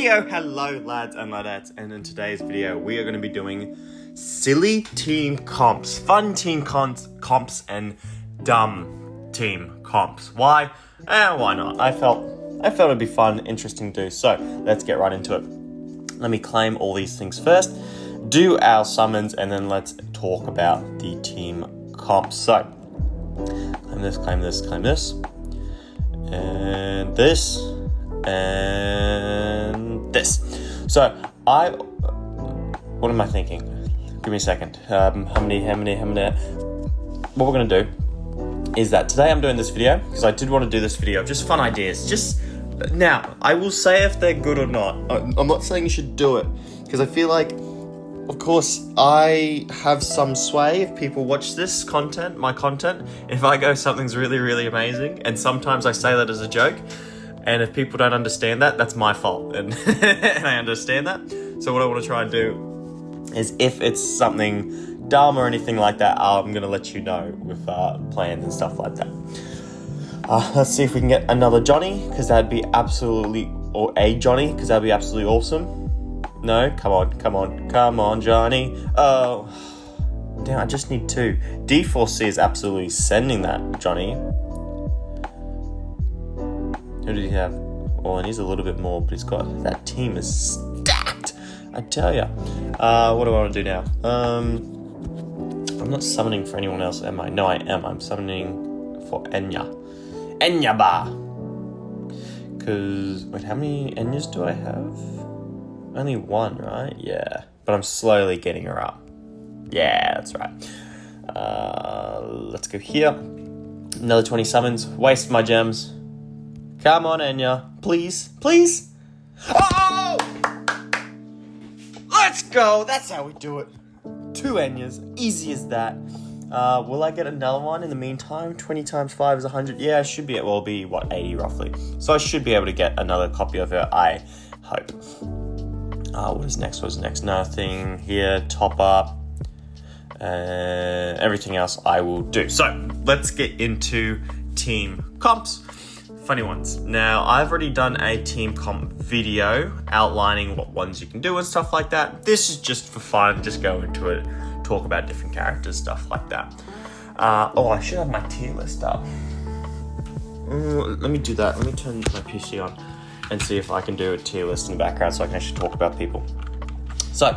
Hello lads and ladettes, and in today's video we are going to be doing silly team comps, fun team comps and dumb team comps. Why? Why not? I felt it'd be fun, interesting to do, so let's get right into it. Let me claim all these things first, do our summons, and then let's talk about the team comps. So, claim this, and this, and this. So what am I thinking? Give me a second. How many? What we're gonna do is that today I'm doing this video because I did want to do this video of just fun ideas. Now, I will say if they're good or not. I'm not saying you should do it because I feel like, of course, I have some sway if people watch this content, my content, if I go something's really, really amazing, and sometimes I say that as a joke. And if people don't understand that, that's my fault, and, and I understand that. So what I want to try and do is, if it's something dumb or anything like that, I'm going to let you know with plans and stuff like that. Let's see if we can get another Johnny, because that'd be absolutely, or a Johnny, because that'd be absolutely awesome. No, come on, Johnny. Oh, damn, I just need 2. D4C is absolutely sending that, Johnny. Who did he have? Oh, and he's a little bit more, but he's got, that team is stacked, I tell ya. What do I want to do now? I'm not summoning for anyone else, am I? No, I am. I'm summoning for Enya. Enya Ba! Because, wait, how many Enyas do I have? Only 1, right? Yeah. But I'm slowly getting her up. Yeah, that's right. Let's go here. Another 20 summons. Waste my gems. Come on, Enya. Please. Oh! Let's go. That's how we do it. 2 Enyas. Easy as that. Will I get another one in the meantime? 20 times 5 is 100. Yeah, I should be. Well, it'll be, 80 roughly. So I should be able to get another copy of her, I hope. What is next? Nothing here. Top up. Everything else I will do. So, let's get into team comps. Funny ones. Now, I've already done a team comp video outlining what ones you can do and stuff like that. This is just for fun. Just go into it, talk about different characters, stuff like that. I should have my tier list up. Let me do that. Let me turn my PC on and see if I can do a tier list in the background so I can actually talk about people. So,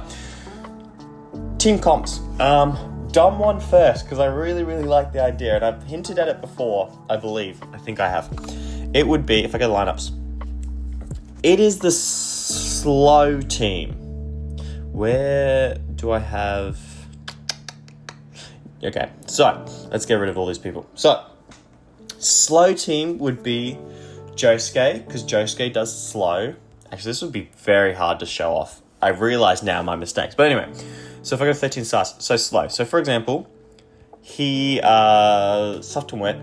team comps. Dumb one first, because I really, really like the idea, and I've hinted at it before, I believe. I think I have. It would be, if I go to lineups, it is the slow team. Where do I have... Okay, so, let's get rid of all these people. So, slow team would be Josuke, because Josuke does slow. Actually, this would be very hard to show off. I realise now my mistakes. But anyway, so if I go 13 stars, so slow. So for example, he, soft and wet,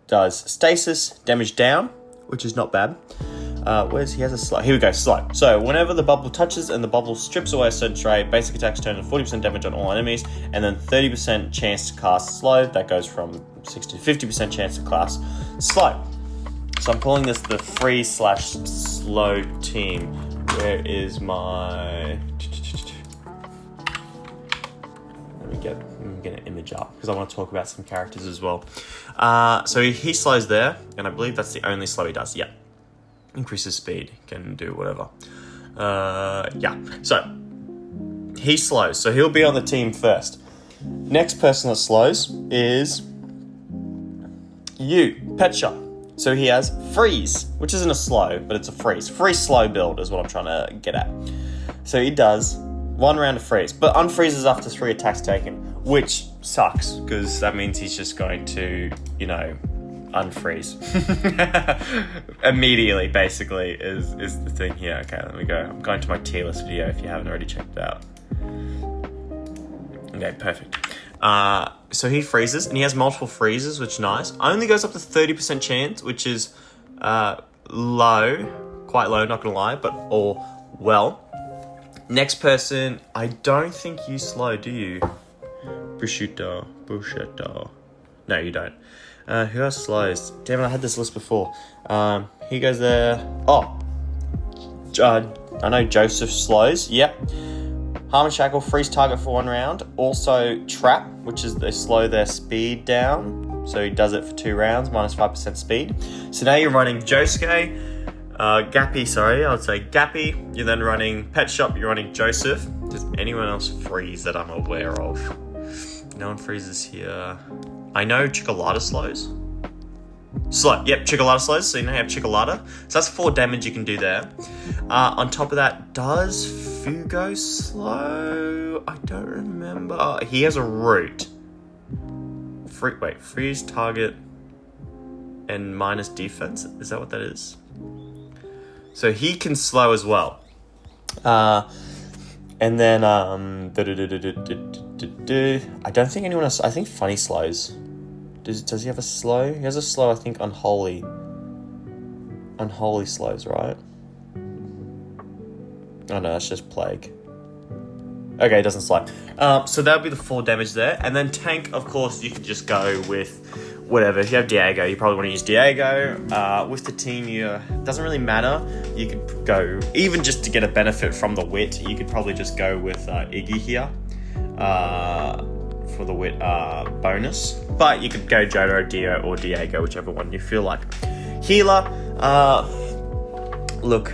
does stasis, damage down, which is not bad. He has a slow. Here we go, slow. So whenever the bubble touches and the bubble strips away a certain trait, basic attacks turn to 40% damage on all enemies, and then 30% chance to cast slow. That goes from 60 to 50% chance to cast slow. So I'm calling this the free/slow team. Where is my... Let me get an image up because I want to talk about some characters as well. So he slows there, and I believe that's the only slow he does. Yeah. Increases speed, can do whatever. Yeah. So he slows, so he'll be on the team first. Next person that slows is Pet Shop. So he has freeze, which isn't a slow, but it's a freeze. Free slow build is what I'm trying to get at. So he does 1 round of freeze, but unfreezes after 3 attacks taken, which sucks, because that means he's just going to, unfreeze. Immediately, basically, is the thing here. Okay, let me go. I'm going to my tier list video if you haven't already checked it out. Okay, perfect. So he freezes, and he has multiple freezes, which is nice. Only goes up to 30% chance, which is low, quite low, not gonna lie, but well. Next person, I don't think you slow, do you? Bushido. No, you don't. Who else slows? Damn it, I had this list before. He goes there. Oh, I know Joseph slows. Yep. Harm and Shackle, freeze target for 1 round. Also Trap, which is they slow their speed down. So he does it for 2 rounds, minus 5% speed. So now you're running Josuke, Gappy. You're then running Pet Shop, you're running Joseph. Does anyone else freeze that I'm aware of? No one freezes here. I know Chocolata slows. Yep, Chocolata slows, so you now have Chocolata. So that's 4 damage you can do there. On top of that, does Fugo slow? I don't remember. He has a root. Freeze target and minus defense. Is that what that is? So he can slow as well. And then I don't think anyone else. I think Funny slows. Does he have a slow? He has a slow, I think, Unholy. Unholy slows, right? Oh no, that's just Plague. Okay, it doesn't slow. So that would be the 4 damage there. And then Tank, of course, you could just go with whatever. If you have Diego, you probably want to use Diego. With the team, it doesn't really matter. You could go, even just to get a benefit from the wit, you could probably just go with Iggy here. For the wit bonus, but you could go Jodo, Dio, or Diego, whichever one you feel like. Healer, look,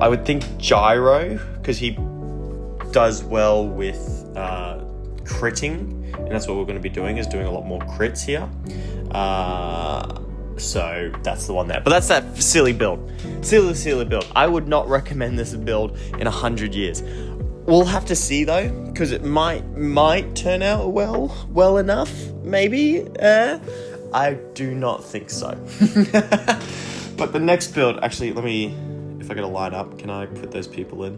I would think Gyro, because he does well with critting, and that's what we're going to be doing, is doing a lot more crits here. So that's the one there. But that's that silly build. Silly build. I would not recommend this build in 100 years. We'll have to see though, because it might turn out well enough, maybe. I do not think so. But the next build, actually, if I get a line up, can I put those people in?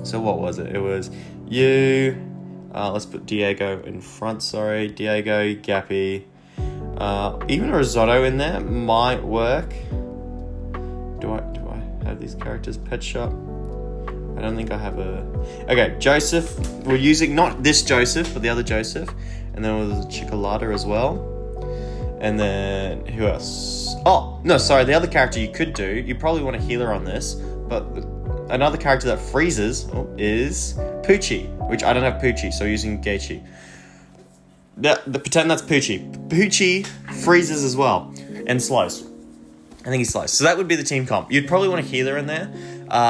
So what was it? It was you. Let's put Diego in front. Sorry, Diego, Gappy. Even a risotto in there might work. Do I have these characters? Pet Shop. I don't think I have a... Okay, Joseph. We're using not this Joseph, but the other Joseph. And then with Chocolata as well. And then who else? Oh, no, sorry. The other character you could do, you probably want a healer on this, but another character that freezes is Poochie, which I don't have Poochie, so using Geichi. Pretend that's Poochie. Poochie freezes as well and slows. I think he slows. So that would be the team comp. You'd probably want a healer in there.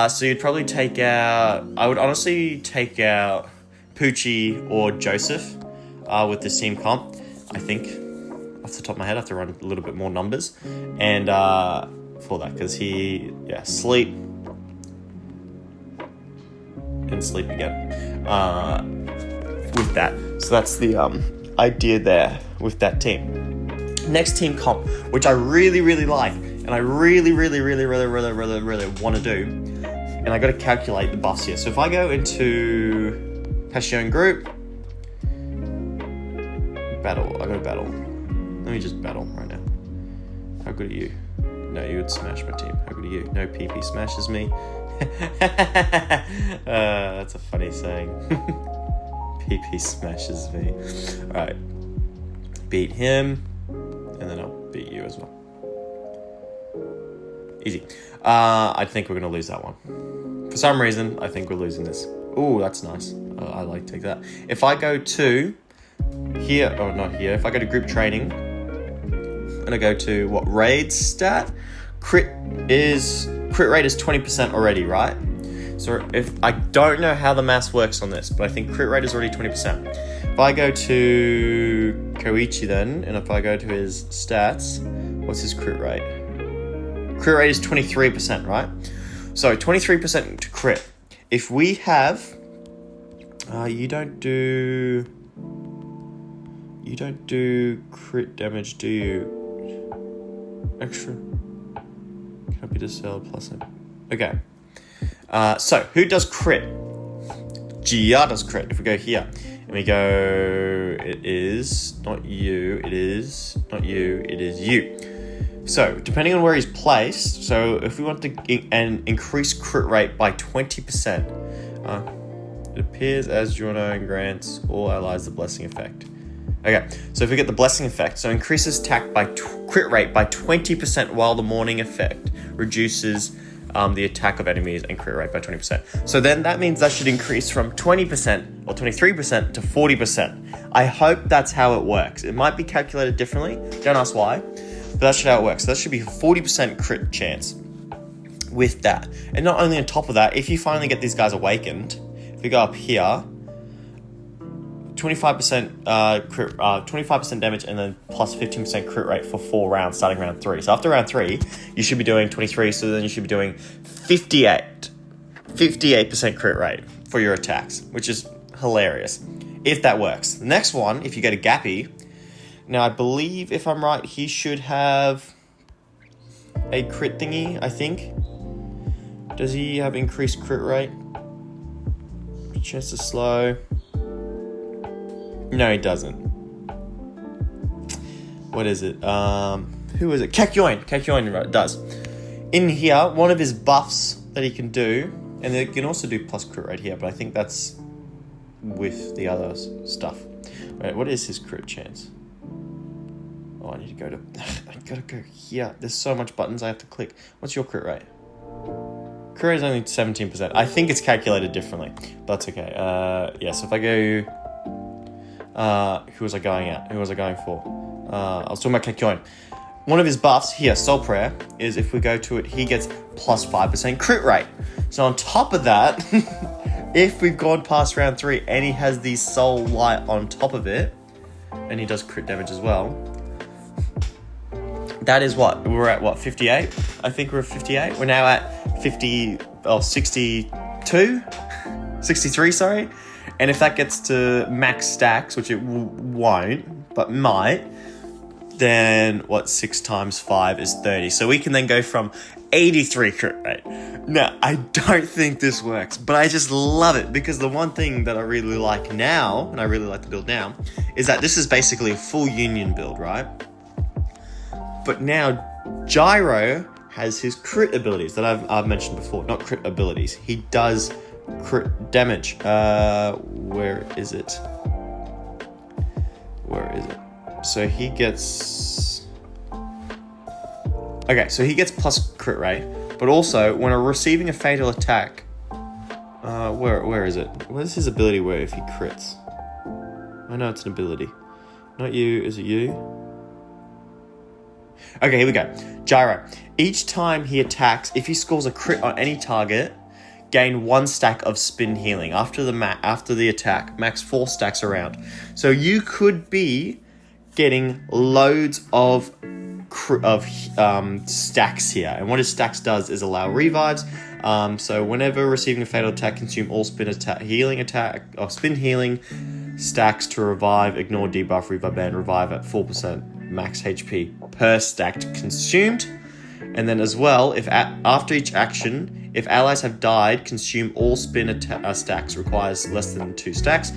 So you'd probably take out... I would honestly take out Poochie or Joseph with this team comp. I think, off the top of my head, I have to run a little bit more numbers. And for that, because sleep. And sleep again. With that. So that's the idea there with that team. Next team comp, which I really, really like. And I really want to do. And I got to calculate the buffs here. So if I go into Passion Group, battle. I go battle. Let me just battle right now. How good are you? No, you would smash my team. How good are you? No PP smashes me. That's a funny saying. PP smashes me. Alright. Beat him. And then I'll beat you as well. Easy. I think we're going to lose that one. For some reason, I think we're losing this. Ooh, that's nice. I like to take that. If I go to here, oh, not here. If I go to group training, and I go to what raid stat, crit rate is 20% already, right? So if I don't know how the maths works on this, but I think crit rate is already 20%. If I go to Koichi then, and if I go to his stats, what's his crit rate? Crit rate is 23%, right? So 23% to crit. If we have, you don't do crit damage, do you? Extra. Copy to sell plus it. Okay. So who does crit? Gia does crit. If we go here and we go, it is not you. It is not you. It is you. So, depending on where he's placed, so if we want to increase crit rate by 20%, it appears as Juno and grants all allies the blessing effect. Okay, so if we get the blessing effect, so increases attack by crit rate by 20% while the morning effect reduces the attack of enemies and crit rate by 20%. So then that means that should increase from 20% or 23% to 40%. I hope that's how it works. It might be calculated differently. Don't ask why, but that's how it works. So that should be a 40% crit chance with that. And not only on top of that, if you finally get these guys awakened, if we go up here, 25% crit, 25% damage, and then plus 15% crit rate for 4 rounds, starting round 3. So after round 3, you should be doing 23. So then you should be doing 58% crit rate for your attacks, which is hilarious if that works. The next one, if you get a Gappy, now I believe if I'm right, he should have a crit thingy. I think. Does he have increased crit rate? Chance to slow. No, he doesn't. What is it? Who is it? Kakyoin does. In here, one of his buffs that he can do, and they can also do plus crit rate here, but I think that's with the other stuff. Wait, what is his crit chance? Oh, I need to go to... I gotta go here. There's so much buttons I have to click. What's your crit rate? Crit rate is only 17%. I think it's calculated differently, but that's okay. Yeah, so if I go... who was I going at? Who was I going for? I was talking about Kakyoin. One of his buffs here, Soul Prayer, is if we go to it, he gets plus 5% crit rate. So on top of that, if we've gone past round 3 and he has the Soul Light on top of it, and he does crit damage as well, that is what? We're at what, 58? I think we're at 58. We're now at 63, sorry. And if that gets to max stacks, which it won't, but might, then what, 6 times 5 is 30. So we can then go from 83 crit rate. Now, I don't think this works, but I just love it because the one thing that I really like now, and I really like to build now, is that this is basically a full union build, right? But now Gyro has his crit abilities that I've mentioned before. Not crit abilities. He does crit damage. Where is it? So he gets... Okay, so he gets plus crit rate, but also when receiving a fatal attack... where is it? Where's his ability where if he crits? I know it's an ability. Not you, is it you? Okay, here we go. Gyro. Each time he attacks, if he scores a crit on any target, gain 1 stack of spin healing after the attack. Max 4 stacks around. So you could be getting loads of stacks here. And what his stacks does is allow revives. So whenever receiving a fatal attack, consume all spin healing stacks to revive, ignore debuff, revive, and revive at 4% max HP per stack consumed. And then as well, if after each action, if allies have died, consume all spin stacks, requires less than 2 stacks.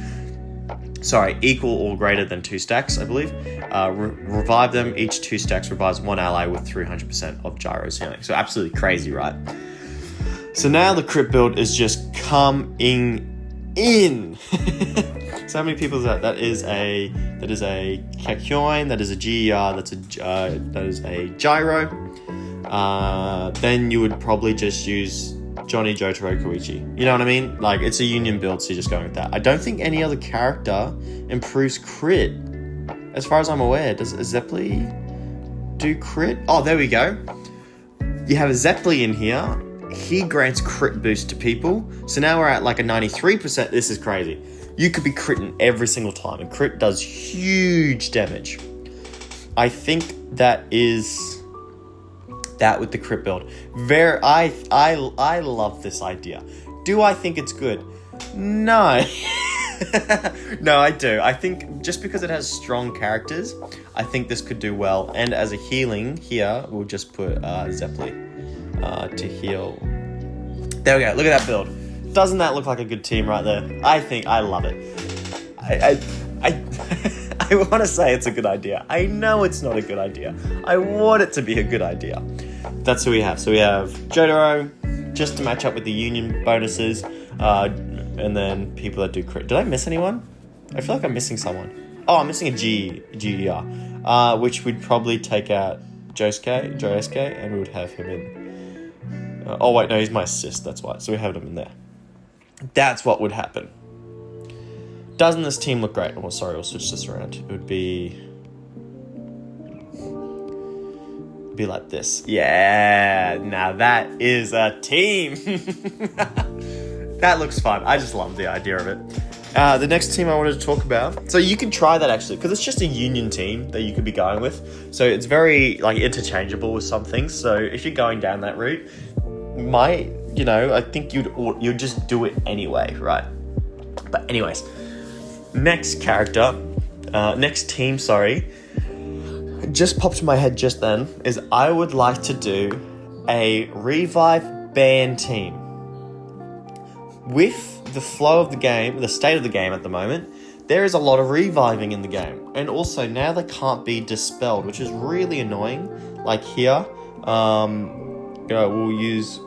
Sorry, equal or greater than 2 stacks, I believe. Revive them. Each 2 stacks revives 1 ally with 300% of Gyro's healing. So absolutely crazy, right? So now the crit build is just coming in. So how many people is that? That is a Kakyoin, that is a GER, that is a Gyro. Then you would probably just use Johnny, Jotaro, Koichi. You know what I mean? Like, it's a union build, so you're just going with that. I don't think any other character improves crit. As far as I'm aware, does Zeppeli do crit? Oh, there we go. You have a Zeppeli in here. He grants crit boost to people. So now we're at like a 93%. This is crazy. You could be critting every single time, and crit does huge damage. I think that is that with the crit build. I love this idea. Do I think it's good? No. No, I do. I think just because it has strong characters, I think this could do well. And as a healing here, we'll just put Zeppeli to heal. There we go. Look at that build. Doesn't that look like a good team right there? I love it. I want to say it's a good idea. I know it's not a good idea. I want it to be a good idea. That's who we have. So we have Jotaro, just to match up with the union bonuses, and then people that do crit. Did I miss anyone? I feel like I'm missing someone. Oh, I'm missing a GER, which we'd probably take out Josuke, and we would have him in. Oh wait, no, he's my assist, that's why. So we have him in there. That's what would happen. Doesn't this team look great? Oh, sorry, we'll switch this around. It would be like this. Yeah, now that is a team. That looks fun. I just love the idea of it. The next team I wanted to talk about. So you can try that actually, because it's just a union team that you could be going with. So it's very like interchangeable with some things. So if you're going down that route, I think you'd just do it anyway, right? But anyways, next team, just popped in my head just then, is I would like to do a revive ban team. With the flow of the game, the state of the game at the moment, there is a lot of reviving in the game. And also now they can't be dispelled, which is really annoying. Like here, we'll use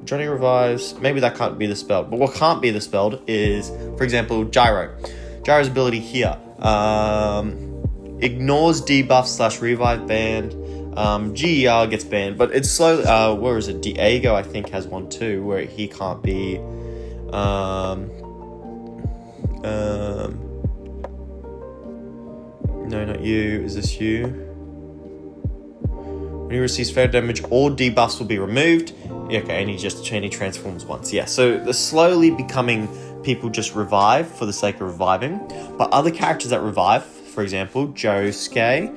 Johnny revives. Maybe that can't be dispelled. But what can't be dispelled is, for example, Gyro. Gyro's ability here ignores debuff / revive banned. GER gets banned, but it's slowly. Where is it? Diego, I think, has one too, where he can't be. No, not you. Is this you? When he receives fair damage, all debuffs will be removed. Yeah, okay, and he transforms once. Yeah, so they're slowly becoming people just revive for the sake of reviving. But other characters that revive, for example, Josuke.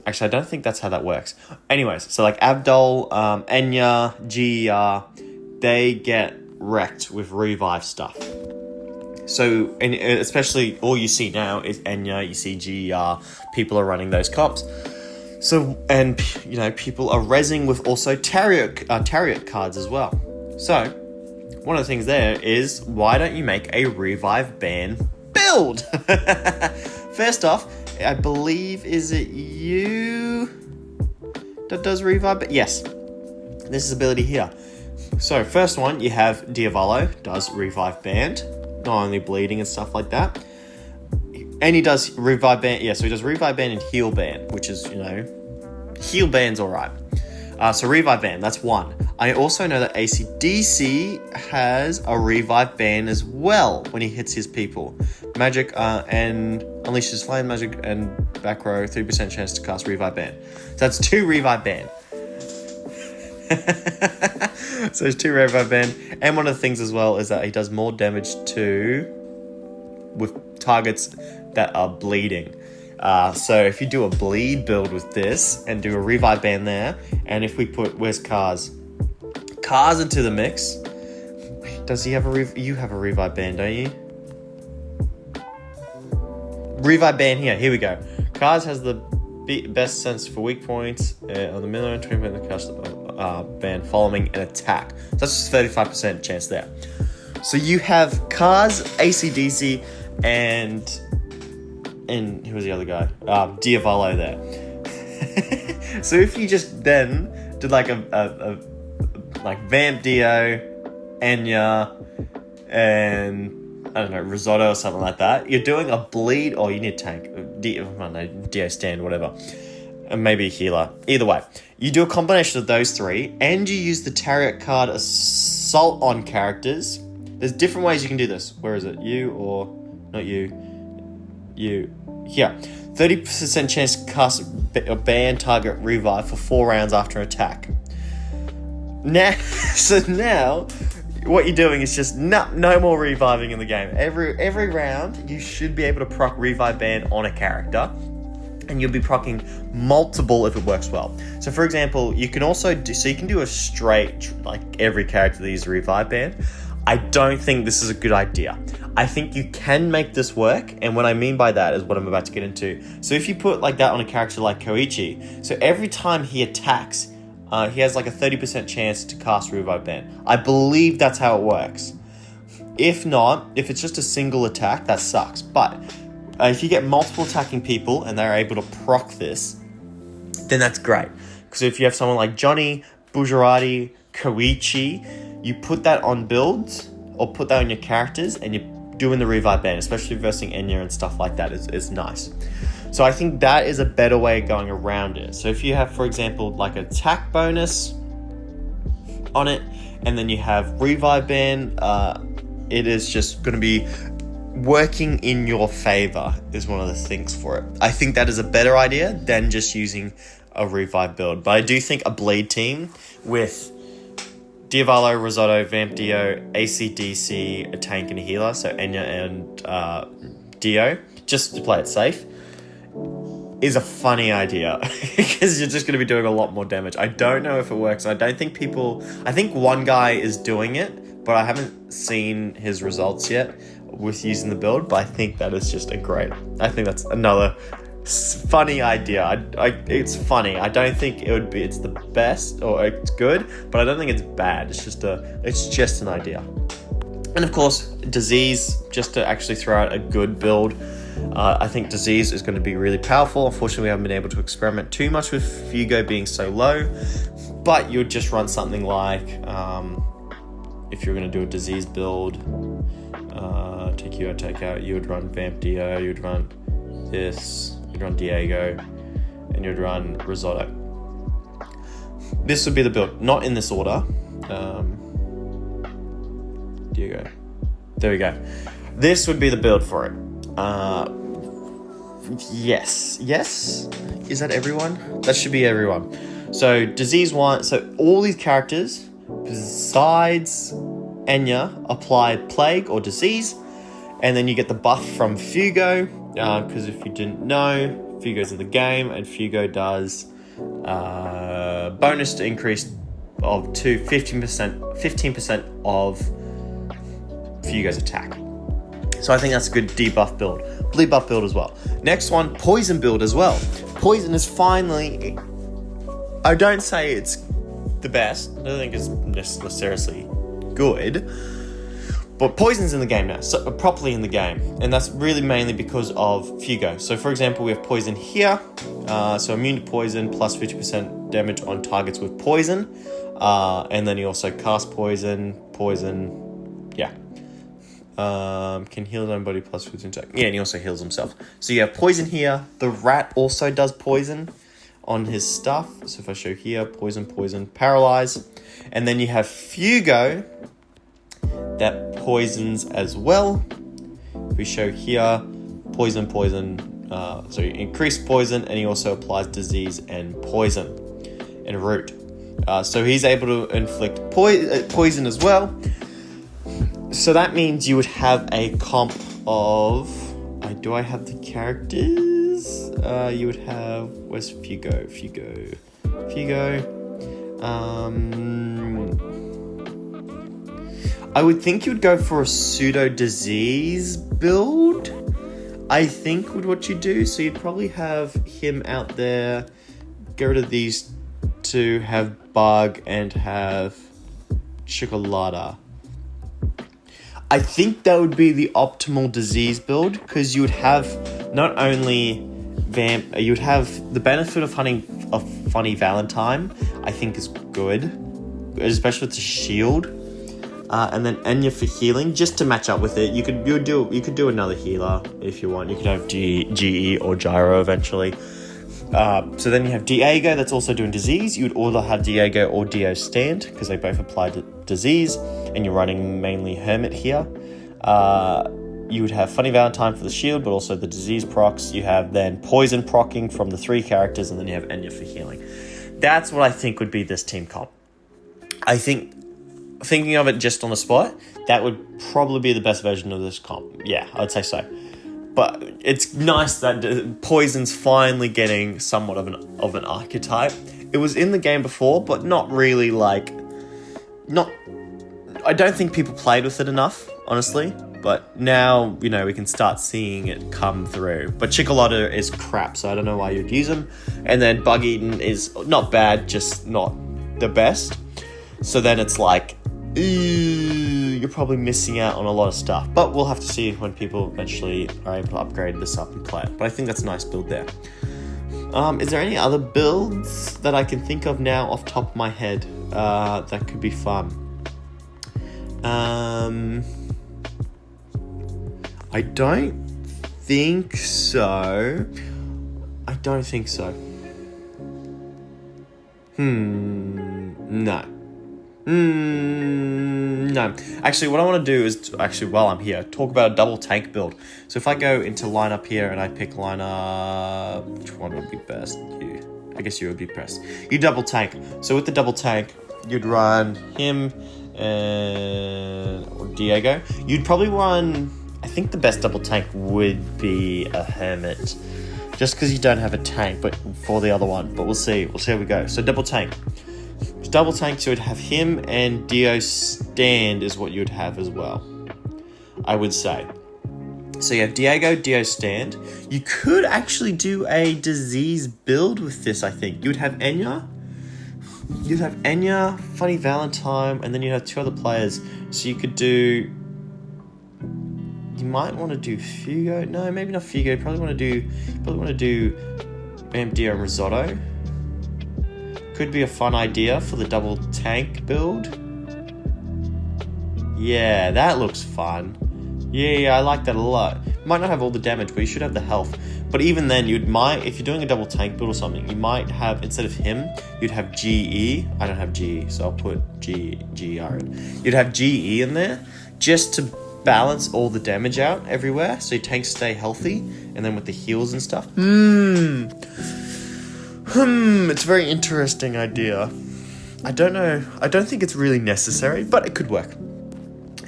Actually, I don't think that's how that works. Anyways, so like Abdul, Enya, GER, they get wrecked with revive stuff. So, and especially all you see now is Enya, you see GER, people are running those comps. So, and people are rezzing with also Tariot cards as well. So, one of the things there is, why don't you make a revive ban build? First off, I believe, is it you that does revive? Yes, this is ability here. So first one, you have Diavolo, does revive band, not only bleeding and stuff like that. And he does revive band, so he does revive band and heal band, which is, heal band's alright. So revive band, that's one. I also know that AC/DC has a revive ban as well when he hits his people. Magic and unleashes flame magic and back row, 3% chance to cast revive ban. So that's 2 revive ban. So there's 2 revive ban. And one of the things as well is that he does more damage with targets that are bleeding. So if you do a bleed build with this and do a revive ban there, and if we put, where's Cars into the mix, does he have you have a revive ban, don't you? Revive ban here we go. Cars has the best sense for weak points on the minimum 20% of the cast ban following an attack. So that's just 35% chance there. So you have Cars, AC/DC, and who was the other guy? Diavolo there. So if you just then did like a Vamp Dio, Enya, and I don't know, Risotto or something like that, you're doing a bleed, or you need tank, Dio stand, whatever, and maybe a healer. Either way, you do a combination of those 3, and you use the Tariot card Assault on characters. There's different ways you can do this. Where is it? You or not you? You. Here. 30% chance to cast a ban target revive for 4 rounds after an attack. Now, what you're doing is just no more reviving in the game. Every round, you should be able to proc revive ban on a character, and you'll be procking multiple if it works well. So, for example, you can also you can do a straight, like every character that uses revive ban. I don't think this is a good idea. I think you can make this work, and what I mean by that is what I'm about to get into. So if you put like that on a character like Koichi, so every time he attacks, he has like a 30% chance to cast revive ban. I believe that's how it works. If not, if it's just a single attack, that sucks. But if you get multiple attacking people and they're able to proc this, then that's great. Because if you have someone like Johnny, Bujarati, Koichi, you put that on builds or put that on your characters and you're doing the revive ban, especially versing Enya and stuff like that is nice. So I think that is a better way of going around it. So if you have, for example, like an attack bonus on it, and then you have revive ban, it is just going to be working in your favor is one of the things for it. I think that is a better idea than just using a revive build. But I do think a bleed team with Diavolo, Risotto, Vamp Dio, AC/DC, a tank and a healer, so Enya and Dio, just to play it safe, is a funny idea because you're just going to be doing a lot more damage. I don't know if it works. I think one guy is doing it, but I haven't seen his results yet with using the build, but I think that is just I think that's another funny idea. It's funny. I don't think it's the best or it's good, but I don't think it's bad. It's just an idea. And of course, Disease, just to actually throw out a good build. I think Disease is going to be really powerful. Unfortunately, we haven't been able to experiment too much with Fugo being so low, but you would just run something like, if you're going to do a Disease build, take out, you would run Vamp Dio, you would run this, you'd run Diego, and you'd run Risotto. This would be the build, not in this order. Diego. There we go. This would be the build for it. Yes. Is that everyone? That should be everyone. So Disease 1, so all these characters, besides Enya, apply Plague or Disease, and then you get the buff from Fugo, because if you didn't know, Fugo's in the game, and Fugo does bonus to increase of to 15% of Fugo's attack. So I think that's a good debuff build. Bleed buff build as well. Next one, poison build as well. Poison is finally, I don't say it's the best. I don't think it's necessarily good. But poison's in the game now, so properly in the game. And that's really mainly because of Fugo. So for example, we have poison here. So immune to poison, plus 50% damage on targets with poison. And then he also casts poison, yeah. Can heal his own body plus 15%. Yeah, and he also heals himself. So you have poison here. The rat also does poison on his stuff. So if I show here, poison, paralyze. And then you have Fugo that poisons as well. If we show here, poison. So you increase poison, and he also applies disease and poison and root. So he's able to inflict poison as well. So that means you would have a comp of... do I have the characters? You would have... Where's Fugo? I would think you'd go for a pseudo-disease build, I think, would what you do. So you'd probably have him out there, get rid of these two, have Bug, and have Chocolata. I think that would be the optimal disease build, because you would have not only you would have the benefit of hunting a Funny Valentine, I think is good, especially with the shield. And then Enya for healing, just to match up with it. You could do another healer if you want. You could have GE or Gyro eventually. So then you have Diego that's also doing disease. You would either have Diego or Dio stand, because they both apply disease, and you're running mainly Hermit here. You would have Funny Valentine for the shield, but also the disease procs. You have then poison procking from the 3 characters, and then you have Enya for healing. That's what I think would be this team comp. I think, thinking of it just on the spot, that would probably be the best version of this comp. Yeah, I'd say so. But it's nice that Poison's finally getting somewhat of an archetype. It was in the game before, but not really I don't think people played with it enough, honestly. But now, we can start seeing it come through. But Chocolata is crap, so I don't know why you'd use him. And then Bug Eaten is not bad, just not the best. So then it's like, you're probably missing out on a lot of stuff. But we'll have to see when people eventually are able to upgrade this up and play it. But I think that's a nice build there. Is there any other builds that I can think of now off the top of my head that could be fun? I don't think so. don't think so. No. No. Actually, what I want to do is, while I'm here, talk about a double tank build. So if I go into lineup here and I pick lineup, which one would be best? You. I guess you would be best. You double tank. So with the double tank, you'd run him or Diego. You'd probably run, I think the best double tank would be a hermit. Just because you don't have a tank, but for the other one. But we'll see. We'll see how we go. So double tank. Double tank, so you'd have him and Dio stand is what you'd have as well, I would say. So you have Dio stand. You could actually do a disease build with this, I think. You'd have Enya. You'd have Enya, Funny Valentine, and then you'd have two other players. So you could do... You might want to do Fugo. No, maybe not Fugo. You probably want to do Dio and Risotto. Could be a fun idea for the double tank build. Yeah, that looks fun. Yeah, I like that a lot. Might not have all the damage, but you should have the health. But even then, if you're doing a double tank build or something, you might have, instead of him, you'd have GE. I don't have GE, so I'll put GER in. You'd have GE in there just to balance all the damage out everywhere, so your tanks stay healthy, and then with the heals and stuff. It's a very interesting idea. I don't know. I don't think it's really necessary, but it could work.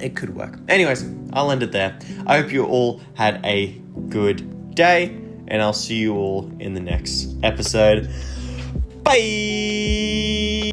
It could work. Anyways, I'll end it there. I hope you all had a good day, and I'll see you all in the next episode. Bye!